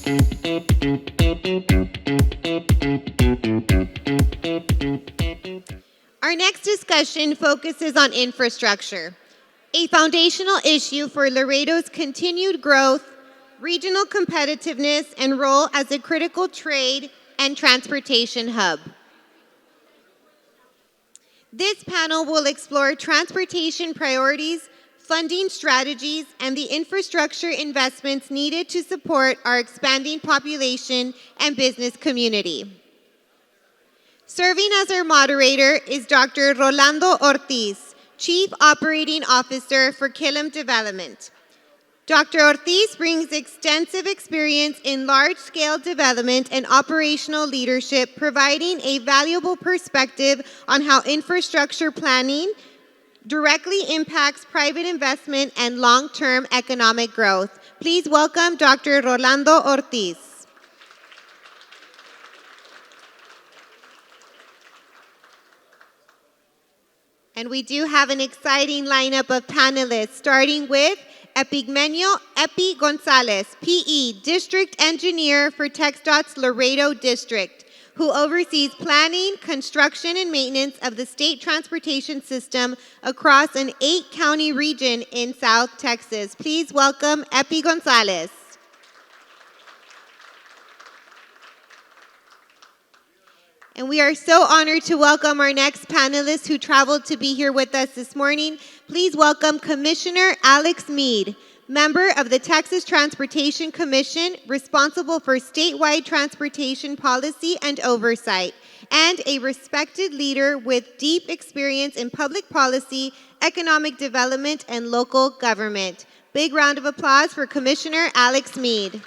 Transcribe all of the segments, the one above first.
Our next discussion focuses on infrastructure, a foundational issue for Laredo's continued growth, regional competitiveness, and role as a critical trade and transportation hub. This panel will explore transportation priorities, funding strategies, and the infrastructure investments needed to support our expanding population and business community. Serving as our moderator is Dr. Rolando Ortiz, Chief Operating Officer for Killam Development. Dr. Ortiz brings extensive experience in large-scale development and operational leadership, providing a valuable perspective on how infrastructure planning directly impacts private investment and long-term economic growth. Please welcome Dr. Rolando Ortiz. And we do have an exciting lineup of panelists, starting with Epigmenio Gonzalez, PE, District Engineer for TxDOT's Laredo District, who oversees planning, construction, and maintenance of the state transportation system across an 8-county region in South Texas. Please welcome Epi Gonzalez. And we are so honored to welcome our next panelist who traveled to be here with us this morning. Please welcome Commissioner Alex Meade, member of the Texas Transportation Commission, responsible for statewide transportation policy and oversight, and a respected leader with deep experience in public policy, economic development, and local government. Big round of applause for Commissioner Alex Meade.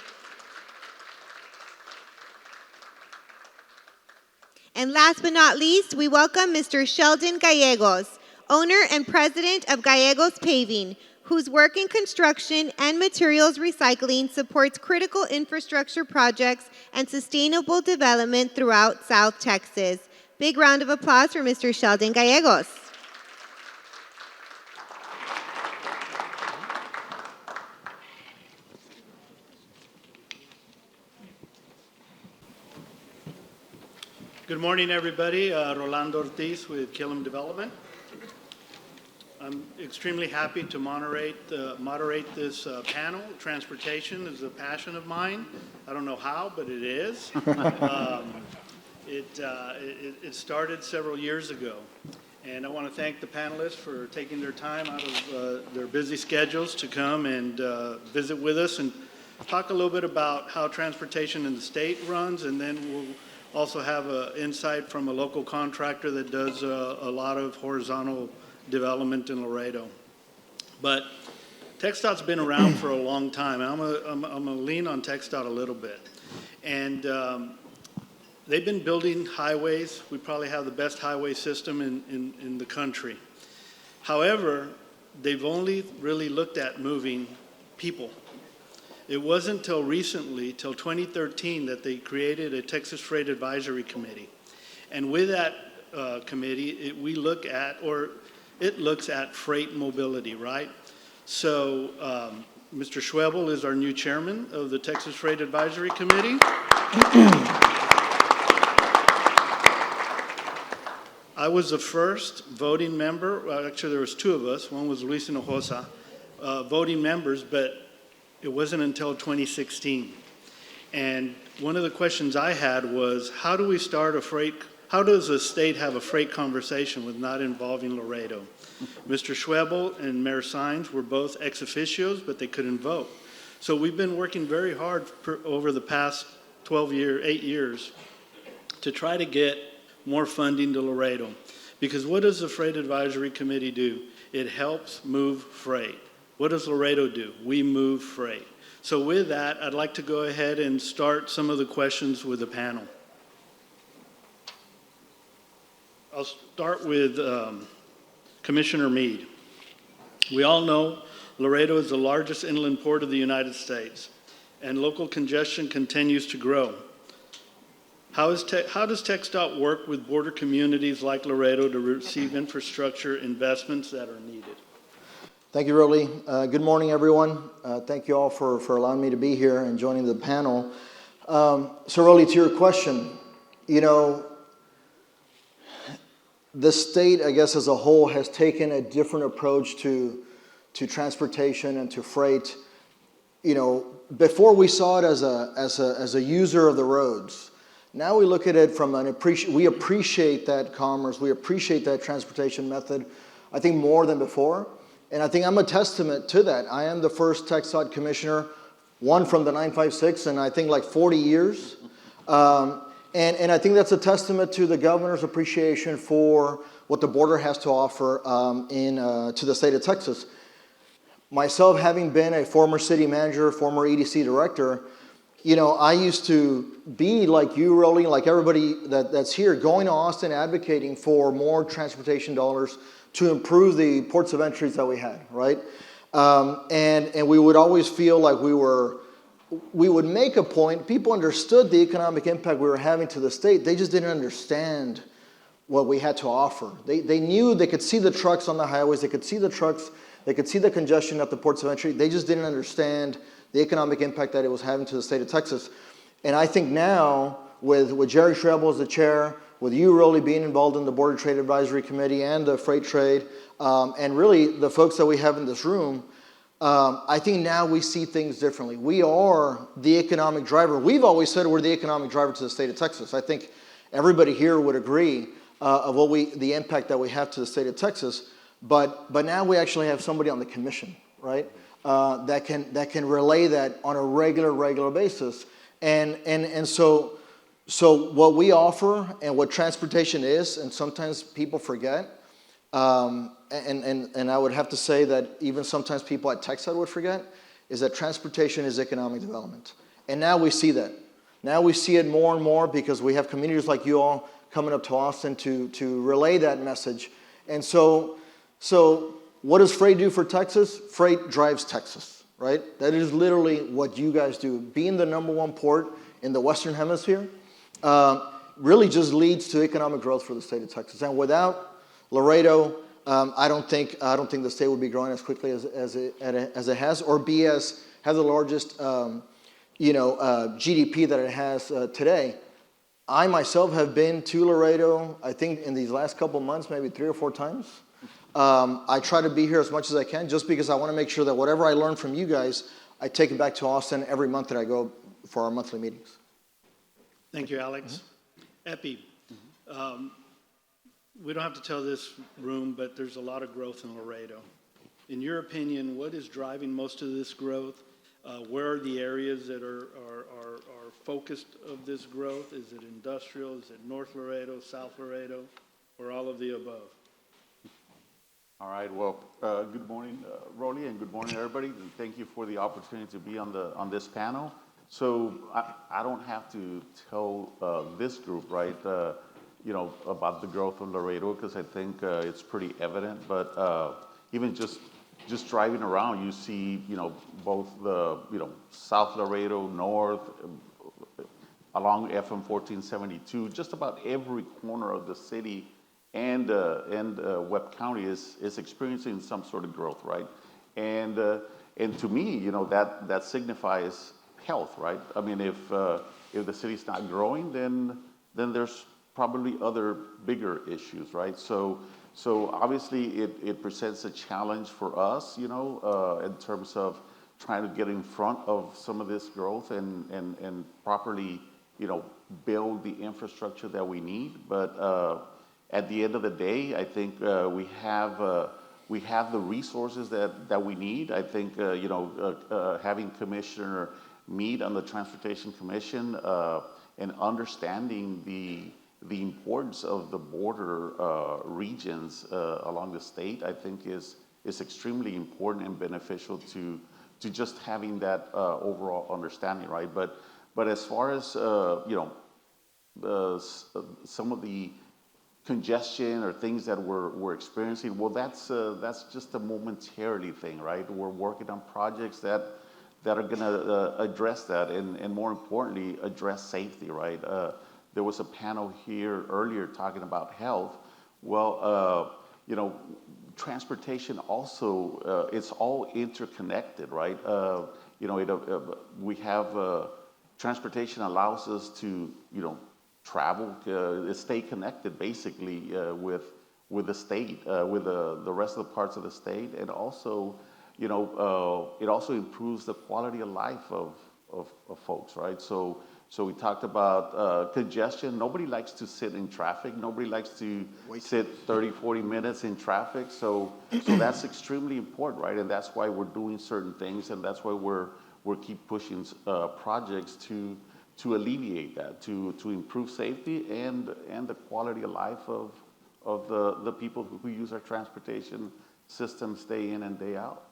And last but not least, we welcome Mr. Sheldon Gallegos, owner and president of Gallegos Paving, whose work in construction and materials recycling supports critical infrastructure projects and sustainable development throughout South Texas. Big round of applause for Mr. Sheldon Gallegos. Good morning, everybody. Rolando Ortiz with Killam Development. I'm extremely happy to moderate this panel. Transportation is a passion of mine. I don't know how, but it is. It started several years ago. And I want to thank the panelists for taking their time out of their busy schedules to come and visit with us and talk a little bit about how transportation in the state runs, and then we'll also have an insight from a local contractor that does a lot of horizontal development in Laredo. But TxDOT's been around for a long time. I'm gonna lean on TxDOT a little bit. And they've been building highways. We probably have the best highway system in the country. However, they've only really looked at moving people. It wasn't until recently, till 2013, that they created a Texas Freight Advisory Committee. And with that committee, it looks at freight mobility, right? So Mr. Schwebel is our new chairman of the Texas Freight Advisory Committee. I was the first voting member. Well, actually, there was two of us. One was Luis Hinojosa, voting members, but it wasn't until 2016. And one of the questions I had was, how does a state have a freight conversation with not involving Laredo? Mr. Schwebel and Mayor Sines were both ex officios, but they couldn't vote. So we've been working very hard over the past 8 years, to try to get more funding to Laredo. Because what does the Freight Advisory Committee do? It helps move freight. What does Laredo do? We move freight. So with that, I'd like to go ahead and start some of the questions with the panel. I'll start with Commissioner Meade. We all know Laredo is the largest inland port of the United States, and local congestion continues to grow. How does TxDOT work with border communities like Laredo to receive infrastructure investments that are needed? Thank you, Rolly. Good morning, everyone. Thank you all for allowing me to be here and joining the panel. So, Rolly, to your question, you know, the state, I guess, as a whole has taken a different approach to transportation and to freight. You know, before we saw it as a user of the roads. Now we look at it from we appreciate that commerce, we appreciate that transportation method, I think more than before. And I think I'm a testament to that. I am the first TxDOT commissioner, one from the 956, and I think like 40 years. And I think that's a testament to the governor's appreciation for what the border has to offer to the state of Texas. Myself, having been a former city manager, former EDC director, you know, I used to be like you, Rolly, like everybody that's here, going to Austin advocating for more transportation dollars to improve the ports of entries that we had, right? And we would always feel like we would make a point. People understood the economic impact we were having to the state. They just didn't understand what we had to offer. They knew they could see the trucks on the highways. They could see the trucks. They could see the congestion at the ports of entry. They just didn't understand the economic impact that it was having to the state of Texas. And I think now, with Jerry Schrebel as the chair, with you, Rolly, being involved in the Border Trade Advisory Committee and the Freight Trade, and really the folks that we have in this room, I think now we see things differently. We are the economic driver. We've always said we're the economic driver to the state of Texas. I think everybody here would agree of the impact that we have to the state of Texas. But now we actually have somebody on the commission, right, that can relay that on a regular basis. And so what we offer and what transportation is, and sometimes people forget, and I would have to say that even sometimes people at TxDOT would forget, is that transportation is economic development. And now we see that. Now we see it more and more because we have communities like you all coming up to Austin to relay that message. And so what does freight do for Texas? Freight drives Texas, right? That is literally what you guys do. Being the #1 port in the Western Hemisphere really just leads to economic growth for the state of Texas. And without Laredo, I don't think the state would be growing as quickly as it has, or have the largest GDP that it has today. I myself have been to Laredo, I think in these last couple months, maybe 3 or 4 times. I try to be here as much as I can just because I want to make sure that whatever I learn from you guys, I take it back to Austin every month that I go for our monthly meetings. Thank you, Alex. Epi, we don't have to tell this room, but there's a lot of growth in Laredo. In your opinion, what is driving most of this growth? Where are the areas that are focused of this growth? Is it industrial? Is it North Laredo, South Laredo, or all of the above? All right. Well, good morning, Rolly, and good morning, everybody. And thank you for the opportunity to be on this panel. So I don't have to tell this group, right, about the growth of Laredo because I think it's pretty evident. But even just driving around, you see, both the South Laredo, North, along FM 1472, just about every corner of the city and Webb County is experiencing some sort of growth, right? And to me, that signifies health, right? I mean, if the city's not growing, then there's probably other bigger issues, right? So obviously it presents a challenge for us, in terms of trying to get in front of some of this growth and properly, build the infrastructure that we need. But at the end of the day, I think we have the resources that we need. I think having Commissioner Meade on the Transportation Commission and understanding the importance of the border regions along the state, I think is extremely important and beneficial to just having that overall understanding, right? But as far as some of the congestion or things that we're experiencing, well, that's just a momentarily thing, right? We're working on projects that are going to address that and more importantly, address safety, right? There was a panel here earlier talking about health. Well, transportation also, it's all interconnected, right? We have, transportation allows us to, travel, stay connected basically with the state, with the rest of the parts of the state, and also, it also improves the quality of life of folks, right? So we talked about congestion. Nobody likes to sit in traffic. Nobody likes to sit 30, 40 minutes in traffic. So that's extremely important, right? And that's why we're doing certain things, and that's why we're keep pushing projects to alleviate that, to improve safety and the quality of life of the people who use our transportation system day in and day out.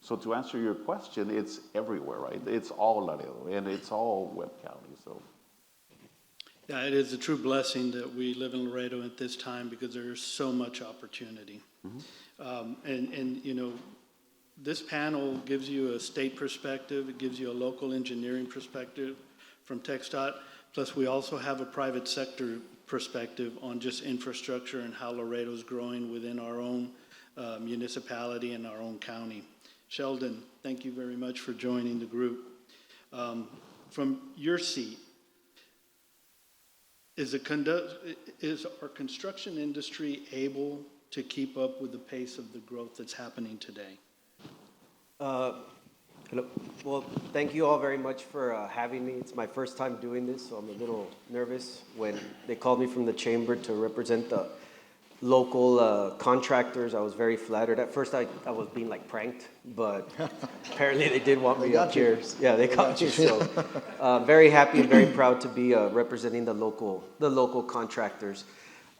So to answer your question, it's everywhere, right? It's all Laredo, and it's all Webb County, so. Yeah, it is a true blessing that we live in Laredo at this time because there is so much opportunity. This panel gives you a state perspective, it gives you a local engineering perspective from TxDOT, plus we also have a private sector perspective on just infrastructure and how Laredo's growing within our own municipality and our own county. Sheldon, thank you very much for joining the group. From your seat, is our construction industry able to keep up with the pace of the growth that's happening today? Hello. Well, thank you all very much for having me. It's my first time doing this, so I'm a little nervous. When they called me from the chamber to represent the local contractors, I was very flattered. At first, I was being like pranked, but apparently they did want me up here. Yeah, they got me. So very happy and very proud to be representing the local contractors.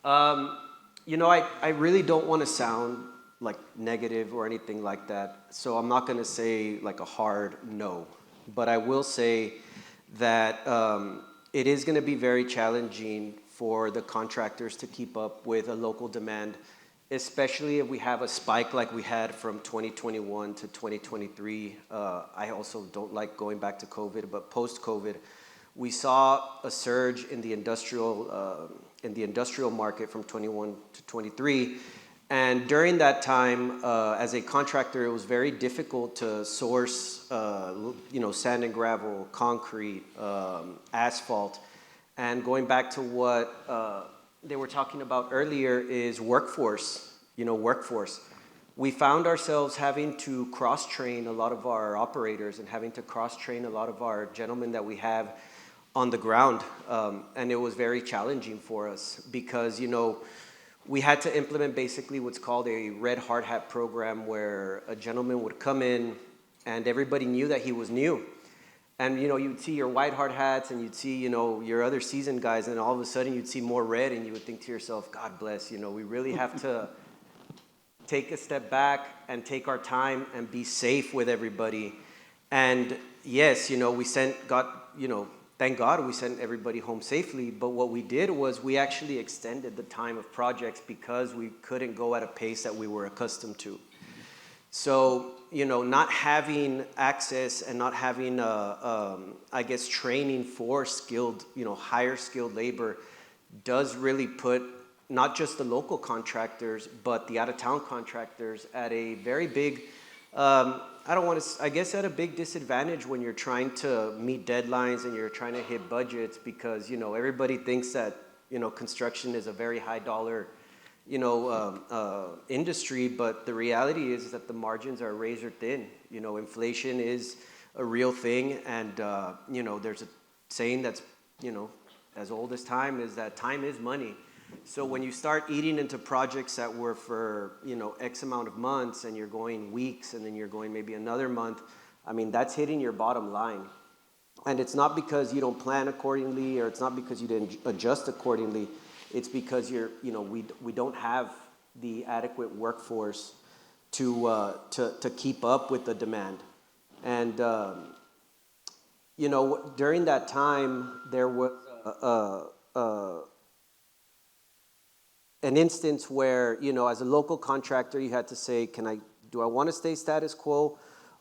I really don't want to sound like negative or anything like that, so I'm not going to say like a hard no, but I will say that it is going to be very challenging for the contractors to keep up with a local demand, especially if we have a spike like we had from 2021 to 2023. I also don't like going back to COVID, but post-COVID, we saw a surge in the industrial market from 21 to 23. And during that time, as a contractor, it was very difficult to source, sand and gravel, concrete, asphalt. And going back to what they were talking about earlier is workforce. We found ourselves having to cross-train a lot of our operators and having to cross-train a lot of our gentlemen that we have on the ground. And it was very challenging for us because, we had to implement basically what's called a red hard hat program where a gentleman would come in and everybody knew that he was new. And, you'd see your white hard hats and you'd see, your other seasoned guys, and all of a sudden you'd see more red and you would think to yourself, God bless, we really have to take a step back and take our time and be safe with everybody. And yes, thank God we sent everybody home safely, but what we did was we actually extended the time of projects because we couldn't go at a pace that we were accustomed to. So, not having access and not having, training for skilled, higher skilled labor does really put not just the local contractors, but the out-of-town contractors at a very big, at a big disadvantage when you're trying to meet deadlines and you're trying to hit budgets because, everybody thinks that, construction is a very high dollar, industry, but the reality is that the margins are razor thin. Inflation is a real thing, and, there's a saying that's, as old as time, is that time is money. So when you start eating into projects that were for, X amount of months and you're going weeks and then you're going maybe another month, that's hitting your bottom line. And it's not because you don't plan accordingly or it's not because you didn't adjust accordingly. It's because we don't have the adequate workforce to keep up with the demand. And, during that time, there was an instance where, as a local contractor, you had to say, do I want to stay status quo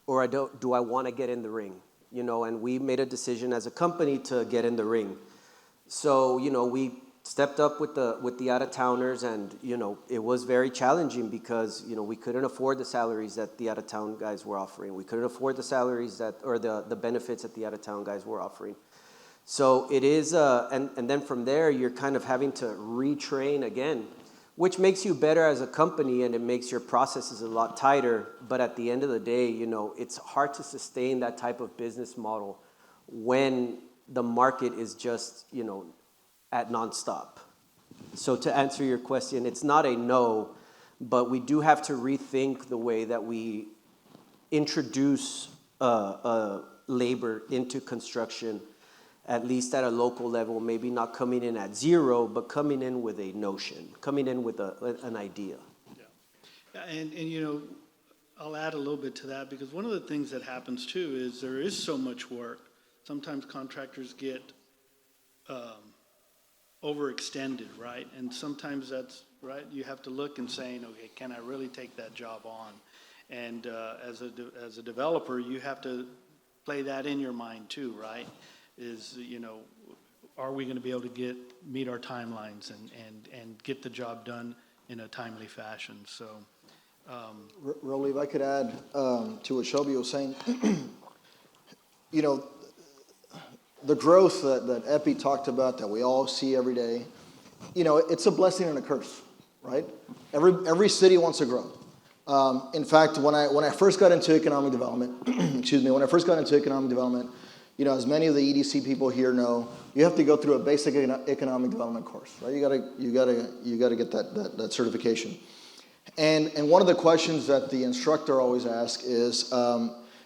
or do I want to get in the ring? And we made a decision as a company to get in the ring. So, we stepped up with the out-of-towners, and, it was very challenging because, we couldn't afford the salaries that the out-of-town guys were offering. We couldn't afford the salaries or the benefits that the out-of-town guys were offering. So it is, and then from there, you're kind of having to retrain again, which makes you better as a company, and it makes your processes a lot tighter. But at the end of the day, it's hard to sustain that type of business model when the market is just, at nonstop. So to answer your question, it's not a no, but we do have to rethink the way that we introduce labor into construction, at least at a local level, maybe not coming in at zero, but coming in with a notion, coming in with an idea. Yeah. And I'll add a little bit to that, because one of the things that happens too is there is so much work. Sometimes contractors get overextended, right? And sometimes that's, right, you have to look and saying, okay, can I really take that job on? And as a developer, you have to play that in your mind too, right? Is, are we going to be able to meet our timelines and get the job done in a timely fashion? So, Rolly, if I could add to what Shelby was saying, the growth that Epi talked about, that we all see every day, it's a blessing and a curse, right? Every city wants to grow. In fact, when I first got into economic development, as many of the EDC people here know, you have to go through a basic economic development course, right? You gotta get that certification. And one of the questions that the instructor always asks is,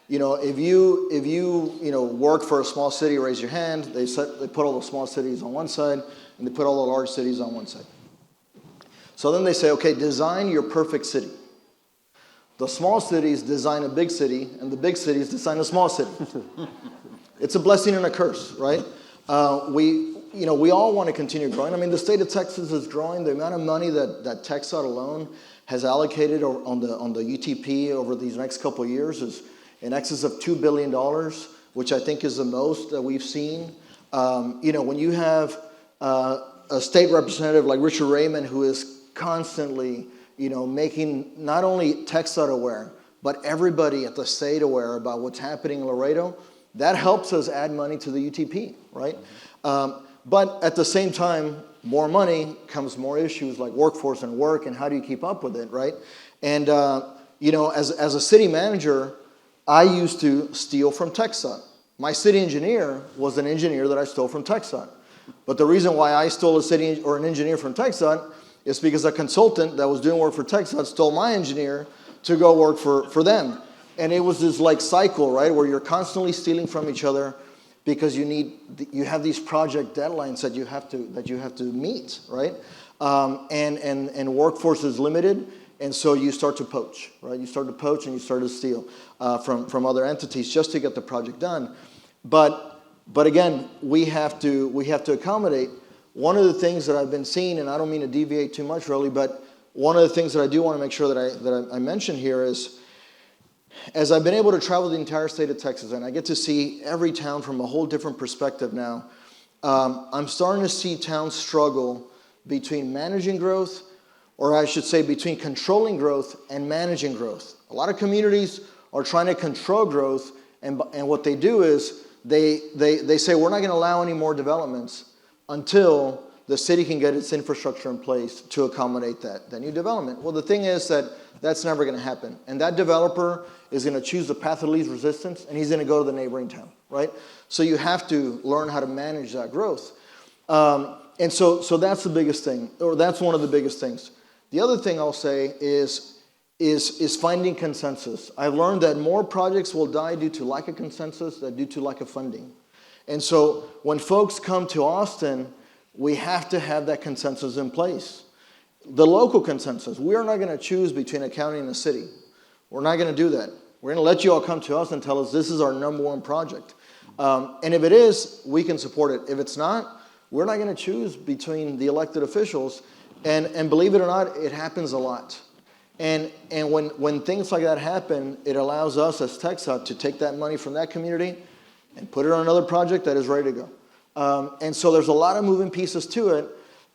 if you work for a small city, raise your hand. They put all the small cities on one side, and they put all the large cities on one side. So then they say, okay, design your perfect city. The small cities design a big city, and the big cities design a small city. It's a blessing and a curse, right? We all want to continue growing. I mean, the state of Texas is growing. The amount of money that TxDOT alone has allocated on the UTP over these next couple of years is in excess of $2 billion, which I think is the most that we've seen. When you have a state representative like Richard Raymond, who is constantly, making not only TxDOT aware, but everybody at the state aware about what's happening in Laredo, that helps us add money to the UTP, right? But at the same time, more money comes more issues like workforce and work, and how do you keep up with it, right? And, as a city manager, I used to steal from TxDOT. My city engineer was an engineer that I stole from TxDOT. But the reason why I stole an engineer from TxDOT is because a consultant that was doing work for TxDOT stole my engineer to go work for them. And it was this cycle, right, where you're constantly stealing from each other because you have these project deadlines that you have to meet, right? And workforce is limited. And so you start to poach, right? You start to poach and you start to steal from other entities just to get the project done. But again, we have to accommodate. One of the things that I've been seeing, and I don't mean to deviate too much, really, but one of the things that I do want to make sure that I mention here is, as I've been able to travel the entire state of Texas, and I get to see every town from a whole different perspective now, I'm starting to see towns struggle between managing growth, or I should say between controlling growth and managing growth. A lot of communities are trying to control growth, and what they do is they say, we're not going to allow any more developments until the city can get its infrastructure in place to accommodate that new development. Well, the thing is that's never going to happen. And that developer is going to choose the path of least resistance, and he's going to go to the neighboring town, right? So you have to learn how to manage that growth. And so that's the biggest thing, or that's one of the biggest things. The other thing I'll say is finding consensus. I've learned that more projects will die due to lack of consensus than due to lack of funding. And so when folks come to Austin, we have to have that consensus in place. The local consensus. We are not going to choose between a county and a city. We're not going to do that. We're going to let you all come to us and tell us this is our number one project. And if it is, we can support it. If it's not, we're not going to choose between the elected officials. And believe it or not, it happens a lot. And when things like that happen, it allows us as TxDOT to take that money from that community and put it on another project that is ready to go. And so there's a lot of moving pieces to it.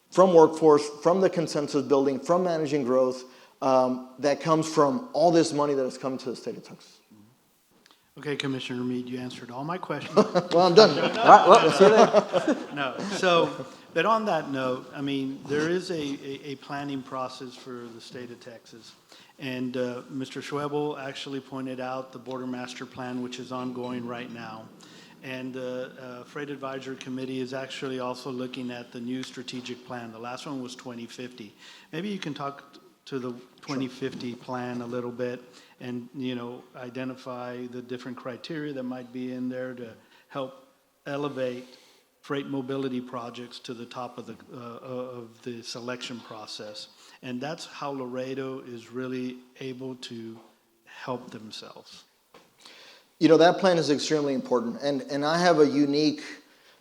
from workforce, from the consensus building, from managing growth, that comes from all this money that has come to the state of Texas. Okay, Commissioner Meade, you answered all my questions. Well, I'm done. All right, well, we'll see you later. No, so, but on that note, I mean, there is a planning process for the state of Texas. And Mr. Schwebel actually pointed out the Border Master Plan, which is ongoing right now. And the Freight Advisory Committee is actually also looking at the new strategic plan. The last one was 2050. Maybe you can talk to the 2050 plan a little bit and, you know, identify the different criteria that might be in there to help elevate freight mobility projects to the top of the selection process. And that's how Laredo is really able to help themselves. You know, that plan is extremely important, and I have a unique,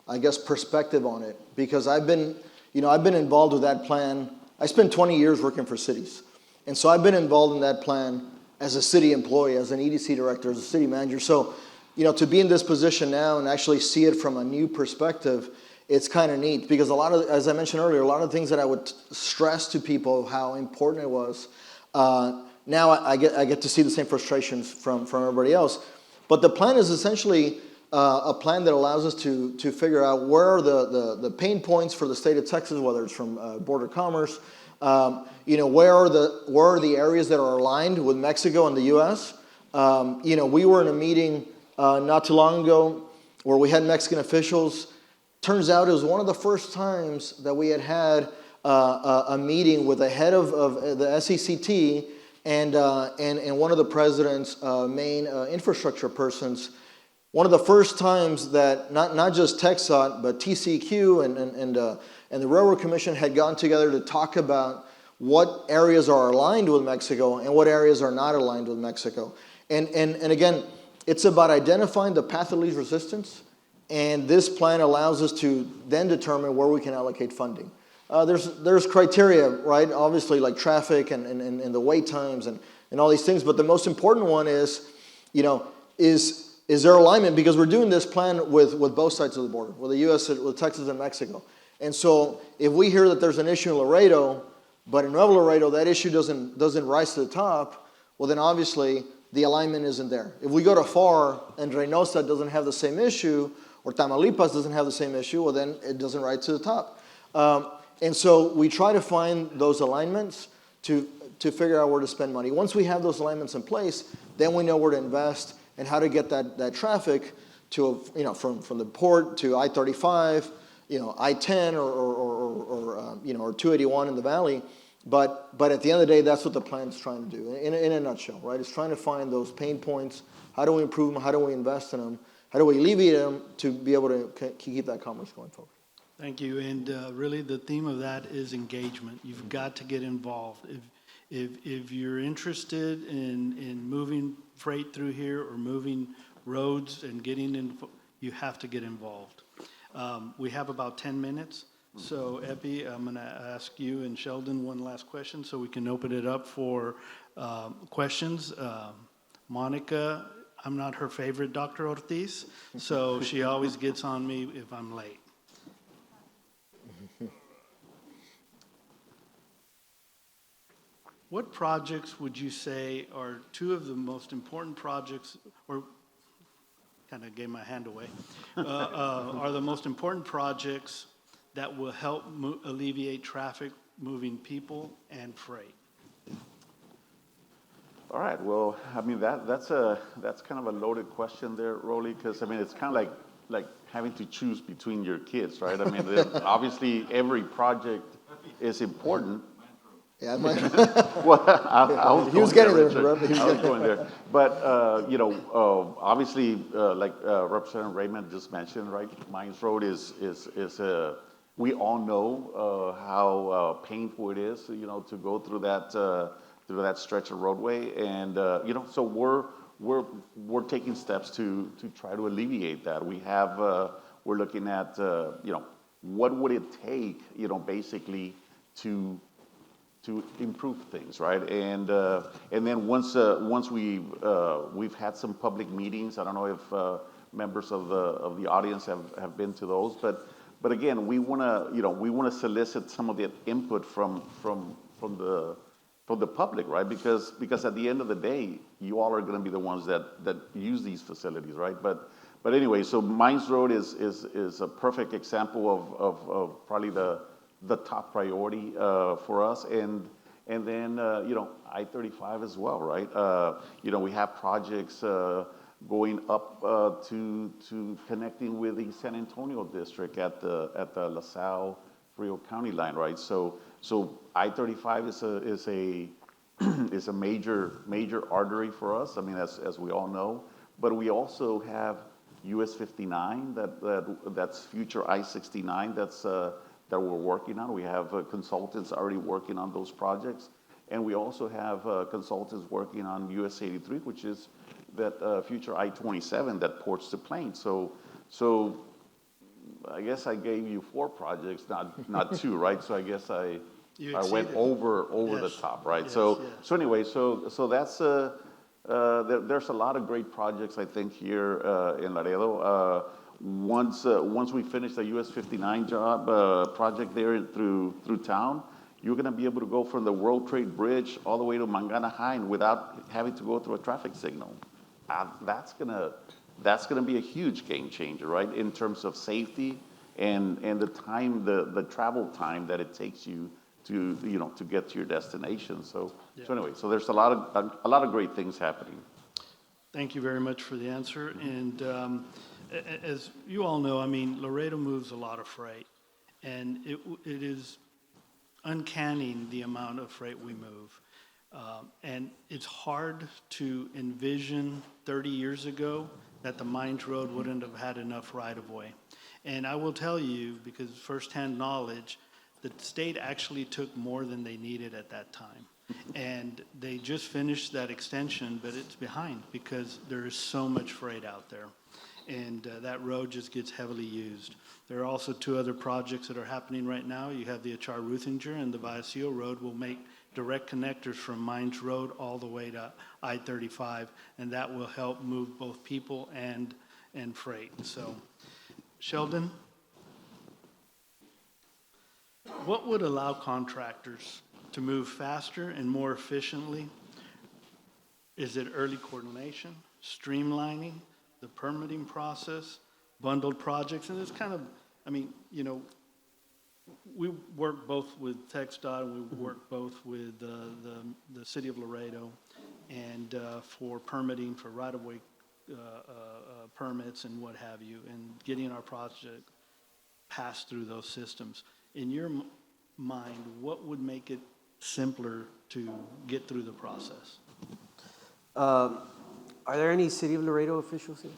I guess, perspective on it, because I've been involved with that plan. I spent 20 years working for cities, and so I've been involved in that plan as a city employee, as an EDC director, as a city manager. So, you know, to be in this position now and actually see it from a new perspective, it's kind of neat, because a lot of, as I mentioned earlier, a lot of things that I would stress to people how important it was, now I get to see the same frustrations from everybody else. But the plan is essentially a plan that allows us to figure out where are the pain points for the state of Texas, whether it's from border commerce, you know, where are the areas that are aligned with Mexico and the U.S. You know, we were in a meeting not too long ago where we had Mexican officials. Turns out it was one of the first times that we had a meeting with the head of the SECT and one of the president's main infrastructure persons. One of the first times that not just TxDOT, but TCEQ and the Railroad Commission had gotten together to talk about what areas are aligned with Mexico and what areas are not aligned with Mexico. And again, it's about identifying the path of least resistance, and this plan allows us to then determine where we can allocate funding. There's criteria, right? Obviously, like traffic and the wait times and all these things. But the most important one is, you know, is there alignment? Because we're doing this plan with both sides of the border, with the U.S., with Texas and Mexico. And so if we hear that there's an issue in Laredo, but in Nuevo Laredo that issue doesn't rise to the top, well then obviously the alignment isn't there. If we go to FAR and Reynosa doesn't have the same issue, or Tamaulipas doesn't have the same issue, well then it doesn't rise to the top. And so we try to find those alignments to figure out where to spend money. Once we have those alignments in place, then we know where to invest and how to get that traffic to, you know, from the port to I-35, you know, I-10 or 281 in the valley. But at the end of the day, that's what the plan's trying to do in a nutshell, right? It's trying to find those pain points. How do we improve them? How do we invest in them? How do we alleviate them to be able to keep that commerce going forward? Thank you, and really the theme of that is engagement. You've got to get involved. If you're interested in moving freight through here or moving roads and getting in, you have to get involved. We have about 10 minutes, so Epi, I'm going to ask you and Sheldon one last question so we can open it up for questions. Monica, I'm not her favorite, Dr. Ortiz, so she always gets on me if I'm late. What projects would you say are two of the most important projects, or kind of gave my hand away, are the most important projects that will help alleviate traffic moving people and freight? All right, well, I mean, that's kind of a loaded question there, Rolly, because I mean, it's kind of like having to choose between your kids, right? I mean, obviously every project is important. Yeah, well, I was he was getting there. I was going there. But, you know, obviously, like Representative Raymond just mentioned, right, Mines Road is we all know how painful it is, you know, to go through that stretch of roadway. And, you know, so we're taking steps to try to alleviate that. We're looking at, you know, what would it take, you know, basically to improve things, right? And then once we've had some public meetings. I don't know if members of the audience have been to those, but But again, we want to solicit some of the input from the public, right? Because at the end of the day, you all are going to be the ones that use these facilities, right? But anyway, so Mines Road is a perfect example of probably the top priority for us, and then I-35 as well, right? We have projects going up to connecting with the San Antonio district at the LaSalle Frio County line, right? So I-35 is a major artery for us. I mean, as we all know, but we also have US 59 that's future I-69 that we're working on. We have consultants already working on those projects, and we also have consultants working on US 83, which is that future I-27 that ports to Plains. So I guess I gave you 4 projects, not 2, right? So I guess I went over the top, right? Yes, so yes. so anyway, so that's there's a lot of great projects, I think, here in Laredo. Once we finish the US 59 project there through town, you're going to be able to go from the World Trade Bridge all the way to Mangana High without having to go through a traffic signal. That's gonna be a huge game changer, right? In terms of safety and the time, the travel time that it takes you to get to your destination. So anyway, so there's a lot of great things happening. Thank you very much for the answer. And as you all know, I mean, Laredo moves a lot of freight, and it is uncanny the amount of freight we move. And it's hard to envision 30 years ago that the Mines Road wouldn't have had enough right-of-way. And I will tell you, because firsthand knowledge, the state actually took more than they needed at that time. And they just finished that extension, but it's behind because there is so much freight out there. And that road just gets heavily used. There are also 2 other projects that are happening right now. You have the Achar Ruthinger, and the Vallecillo Road will make direct connectors from Mines Road all the way to I-35, and that will help move both people and freight. So, Sheldon, what would allow contractors to move faster and more efficiently? Is it early coordination, streamlining the permitting process, bundled projects? And it's kind of, I mean, we work both with TxDOT and we work both with the city of Laredo, and for permitting for right-of-way permits and what have you, and getting our project passed through those systems. In your mind, what would make it simpler to get through the process? Are there any City of Laredo officials here?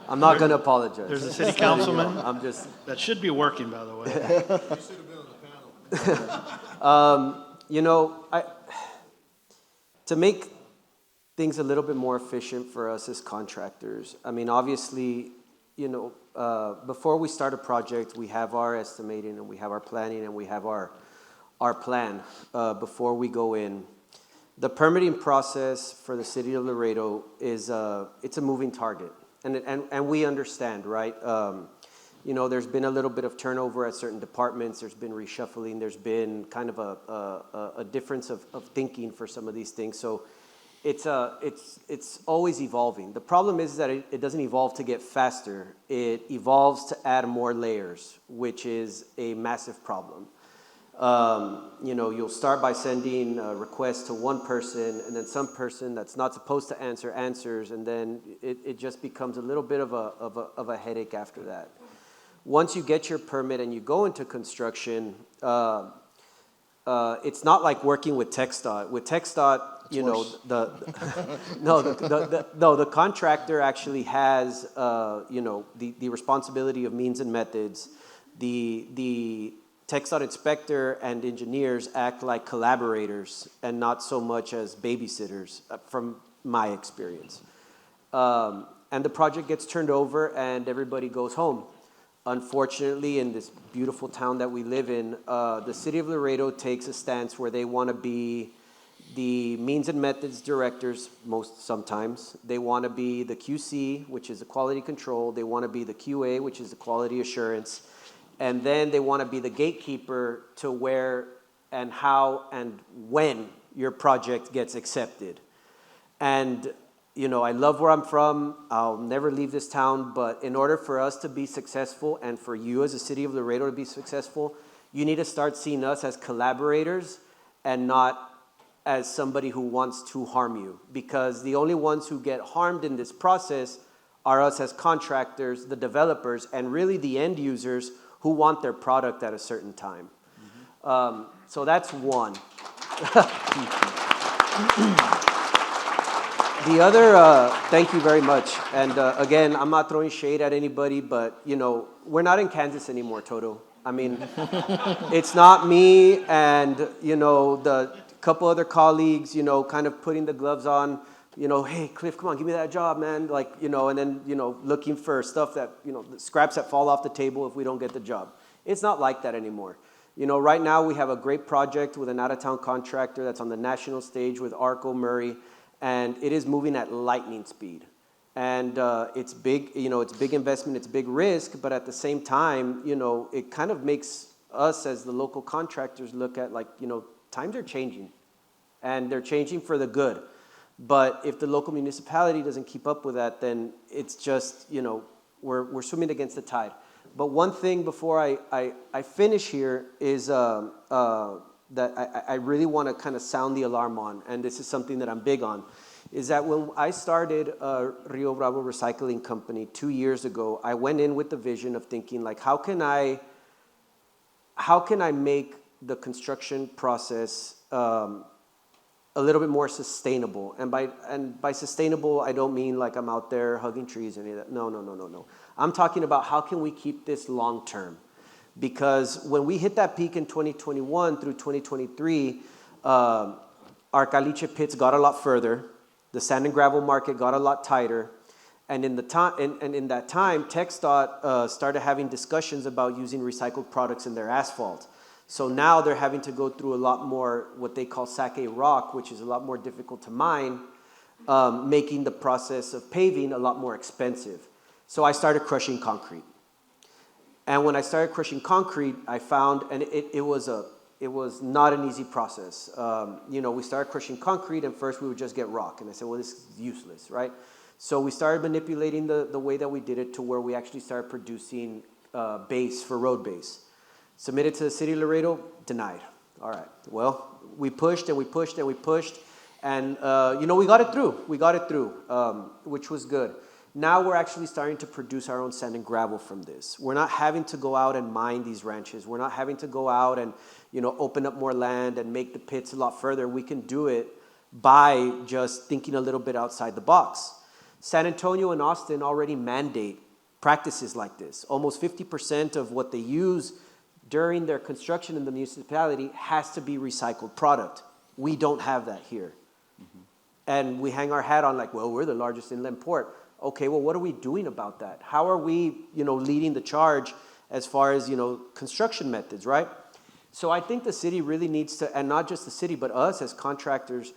I'm not going to apologize. There's a city councilman. I'm just... That should be working, by the way. To make things a little bit more efficient for us as contractors, I mean, obviously, before we start a project, we have our estimating and we have our planning and we have our plan before we go in. The permitting process for the city of Laredo is it's a moving target, and we understand, right? There's been a little bit of turnover at certain departments. There's been reshuffling. There's been kind of a difference of thinking for some of these things. So it's always evolving. The problem is that it doesn't evolve to get faster. It evolves to add more layers, which is a massive problem. You'll start by sending a request to one person, and then some person that's not supposed to answers, and then it just becomes a little bit of a headache after that. Once you get your permit and you go into construction, it's not like working with TxDOT. With TxDOT, the contractor actually has the responsibility of means and methods. The TxDOT inspector and engineers act like collaborators and not so much as babysitters, from my experience. And the project gets turned over and everybody goes home. Unfortunately, in this beautiful town that we live in, the city of Laredo takes a stance where they want to be the means and methods directors, sometimes. They want to be the QC, which is the quality control. They want to be the QA, which is the quality assurance. And then they want to be the gatekeeper to where and how and when your project gets accepted. And, you know, I love where I'm from. I'll never leave this town. But in order for us to be successful and for you as a city of Laredo to be successful, you need to start seeing us as collaborators and not as somebody who wants to harm you. Because the only ones who get harmed in this process are us as contractors, the developers, and really the end users who want their product at a certain time. So that's one. The other, thank you very much. And again, I'm not throwing shade at anybody, but you know, we're not in Kansas anymore, Toto. I mean, it's not me and, you know, the couple other colleagues, you know, kind of putting the gloves on, you know, hey, Cliff, come on, give me that job, man. Like, you know, and then, you know, looking for stuff that, you know, the scraps that fall off the table if we don't get the job. It's not like that anymore. You know, right now we have a great project with an out-of-town contractor that's on the national stage with Arco Murray, and it is moving at lightning speed. And it's big, you know, it's big investment, it's big risk, but at the same time, you know, it kind of makes us as the local contractors look at like, you know, times are changing, and they're changing for the good. But if the local municipality doesn't keep up with that, then it's just, you know, we're swimming against the tide. But one thing before I finish here is that I really want to kind of sound the alarm on, and this is something that I'm big on, is that when I started Rio Bravo Recycling Company 2 years ago, I went in with the vision of thinking like, how can I make the construction process a little bit more sustainable? And by sustainable, I don't mean like I'm out there hugging trees or any of that. No. I'm talking about how can we keep this long term? Because when we hit that peak in 2021 through 2023, our caliche pits got a lot further. The sand and gravel market got a lot tighter. And in that time, TxDOT started having discussions about using recycled products in their asphalt. So now they're having to go through a lot more what they call sake rock, which is a lot more difficult to mine, making the process of paving a lot more expensive. So I started crushing concrete. And when I started crushing concrete, I found, and it was not an easy process. You know, we started crushing concrete, and first we would just get rock. And I said, well, this is useless, right? So we started manipulating the way that we did it to where we actually started producing base for road base. Submitted to the city of Laredo, denied. All right, well, we pushed and we pushed and we pushed, and you know, we got it through, which was good. Now we're actually starting to produce our own sand and gravel from this. We're not having to go out and mine these ranches. We're not having to go out and, you know, open up more land and make the pits a lot further. We can do it by just thinking a little bit outside the box. San Antonio and Austin already mandate practices like this. Almost 50% of what they use during their construction in the municipality has to be recycled product. We don't have that here. Mm-hmm. And we hang our hat on like, well, we're the largest inland port. Okay, well, what are we doing about that? How are we, you know, leading the charge as far as, you know, construction methods, right? So I think the city really needs to, and not just the city, but us as contractors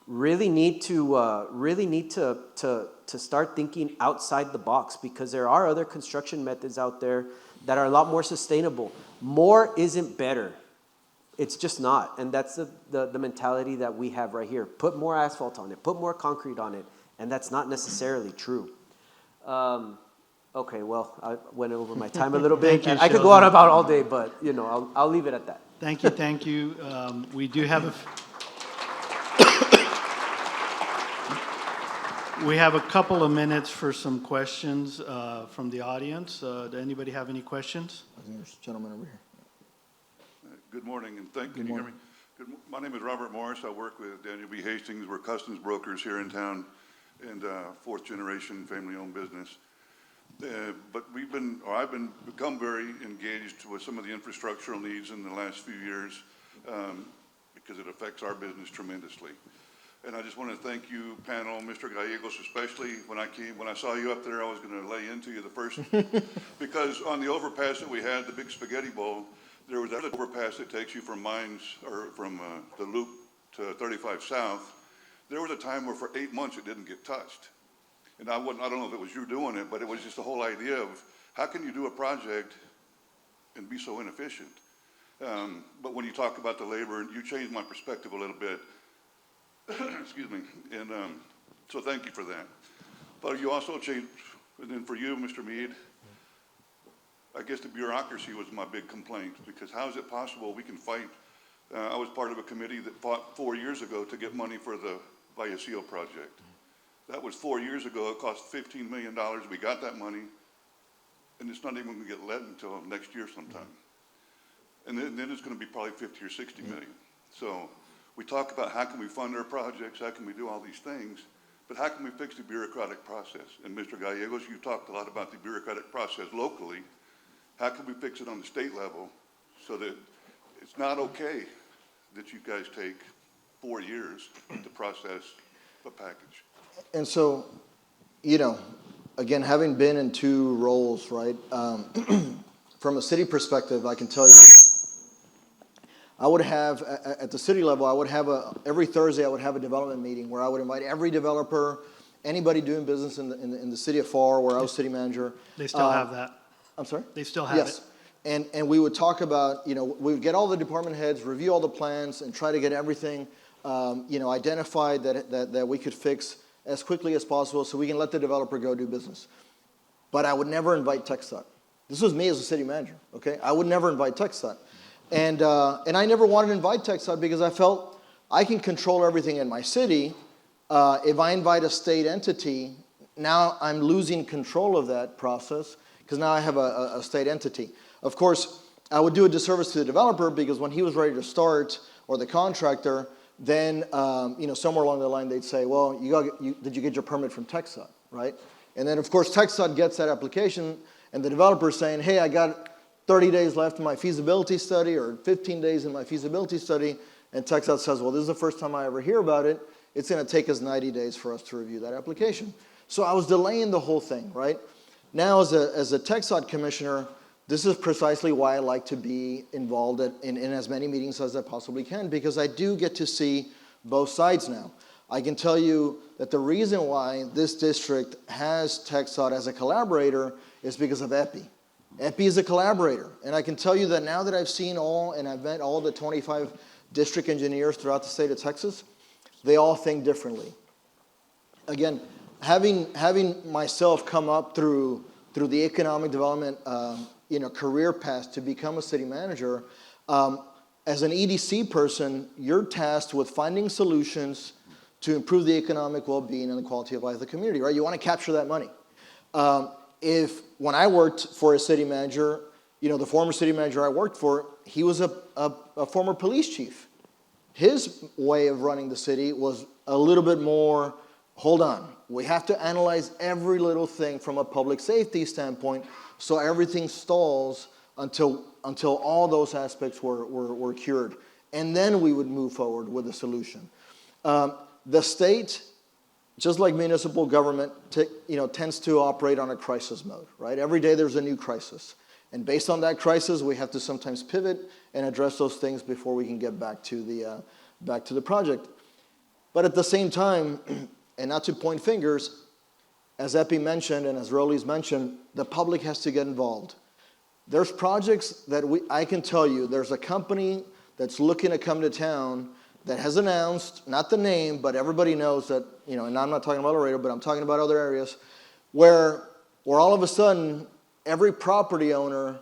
really need to start thinking outside the box, because there are other construction methods out there that are a lot more sustainable. More isn't better. It's just not. And that's the mentality that we have right here. Put more asphalt on it, put more concrete on it, and that's not necessarily true. Okay, well, I went over my time a little bit. Thank you, I could go on about all day, but you know, I'll leave it at that. Thank you. We do have we have a couple of minutes for some questions from the audience. Does anybody have any questions? I think there's a gentleman over here. Good morning, and can you hear me? My name is Robert Morris. I work with Daniel B. Hastings. We're customs brokers here in town, and fourth generation family-owned business. But I've become very engaged with some of the infrastructural needs in the last few years because it affects our business tremendously. And I just want to thank you, panel, Mr. Gallegos especially. When I saw you up there, I was going to lay into you the first, because on the overpass that we had, the big spaghetti bowl, there was that overpass that takes you from mines, or from the loop to 35 South, there was a time where for 8 months it didn't get touched. And I don't know if it was you doing it, but it was just the whole idea of how can you do a project and be so inefficient? But when you talk about the labor, you changed my perspective a little bit. Excuse me. And so thank you for that. But you also changed, and then for you, Mr. Meade, I guess the bureaucracy was my big complaint, because how is it possible we can fight? I was part of a committee that fought 4 years ago to get money for the Vallecillo project. That was 4 years ago. It cost $15 million. We got that money, and it's not even going to get let until next year sometime. And then it's going to be probably 50 or 60 million. So we talk about how can we fund our projects, how can we do all these things, but how can we fix the bureaucratic process? And Mr. Gallegos, you talked a lot about the bureaucratic process locally. How can we fix it on the state level so that it's not okay that you guys take 4 years to process a package? And so, again, having been in two roles, right, from a city perspective, I can tell you, I would have, at the city level, I would have every Thursday I would have a development meeting where I would invite every developer, anybody doing business in the city of FAR, where I was city manager. They still have that. I'm sorry? They still have it. Yes. And we would talk about, we would get all the department heads, review all the plans, and try to get everything, identified that we could fix as quickly as possible so we can let the developer go do business. But I would never invite TxDOT. This was me as a city manager, okay? I would never invite TxDOT. And I never wanted to invite TxDOT because I felt I can control everything in my city. If I invite a state entity, now I'm losing control of that process because now I have a state entity. Of course, I would do a disservice to the developer because when he was ready to start, or the contractor, then somewhere along the line they'd say, well, did you get your permit from TxDOT, right? And then of course TxDOT gets that application and the developer's saying, hey, I got 30 days left in my feasibility study or 15 days in my feasibility study, and TxDOT says, well, this is the first time I ever hear about it. It's going to take us 90 days for us to review that application. So I was delaying the whole thing, right? Now as a TxDOT commissioner, this is precisely why I like to be involved in as many meetings as I possibly can, because I do get to see both sides now. I can tell you that the reason why this district has TxDOT as a collaborator is because of Epi. Epi is a collaborator, and I can tell you that now that I've seen and I've met all the 25 district engineers throughout the state of Texas, they all think differently. Again, having myself come up through the economic development career path to become a city manager, as an EDC person, you're tasked with finding solutions to improve the economic well-being and the quality of life of the community, right? You want to capture that money. When I worked for a city manager, the former city manager I worked for, he was a former police chief. His way of running the city was a little bit more, hold on, we have to analyze every little thing from a public safety standpoint so everything stalls until all those aspects were cured. And then we would move forward with a solution. The state, just like municipal government, tends to operate on a crisis mode, right? Every day there's a new crisis. And based on that crisis, we have to sometimes pivot and address those things before we can get back to the project. But at the same time, and not to point fingers, as Epi mentioned and as Rolly's mentioned, the public has to get involved. There's projects that I can tell you, there's a company that's looking to come to town that has announced, not the name, but everybody knows that, and I'm not talking about Laredo, but I'm talking about other areas, where all of a sudden, every property owner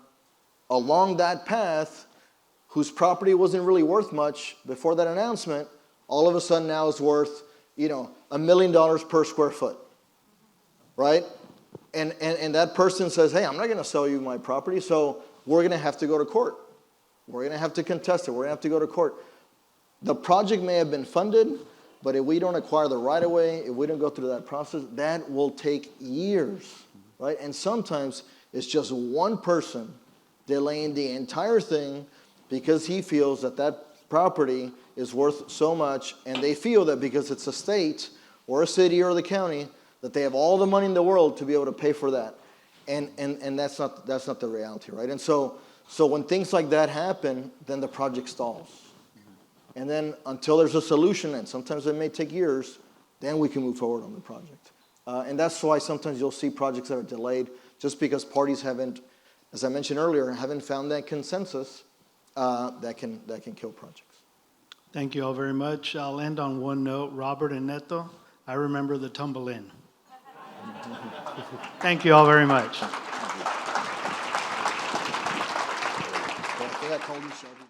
along that path, whose property wasn't really worth much before that announcement, all of a sudden now is worth, $1 million per square foot, right? And that person says, hey, I'm not going to sell you my property, so we're going to have to go to court. We're going to have to contest it. We're going to have to go to court. The project may have been funded, but if we don't acquire the right-of-way, if we don't go through that process, that will take years, right? And sometimes it's just one person delaying the entire thing because he feels that property is worth so much, and they feel that because it's a state or a city or the county, that they have all the money in the world to be able to pay for that. And that's not the reality, right? And so when things like that happen, then the project stalls. And then until there's a solution, and sometimes it may take years, then we can move forward on the project. And that's why sometimes you'll see projects that are delayed just because parties haven't, as I mentioned earlier, haven't found that consensus that can kill projects. Thank you all very much. I'll end on one note. Robert and Neto, I remember the tumble in. Thank you all very much. I think I told you, Sheldon.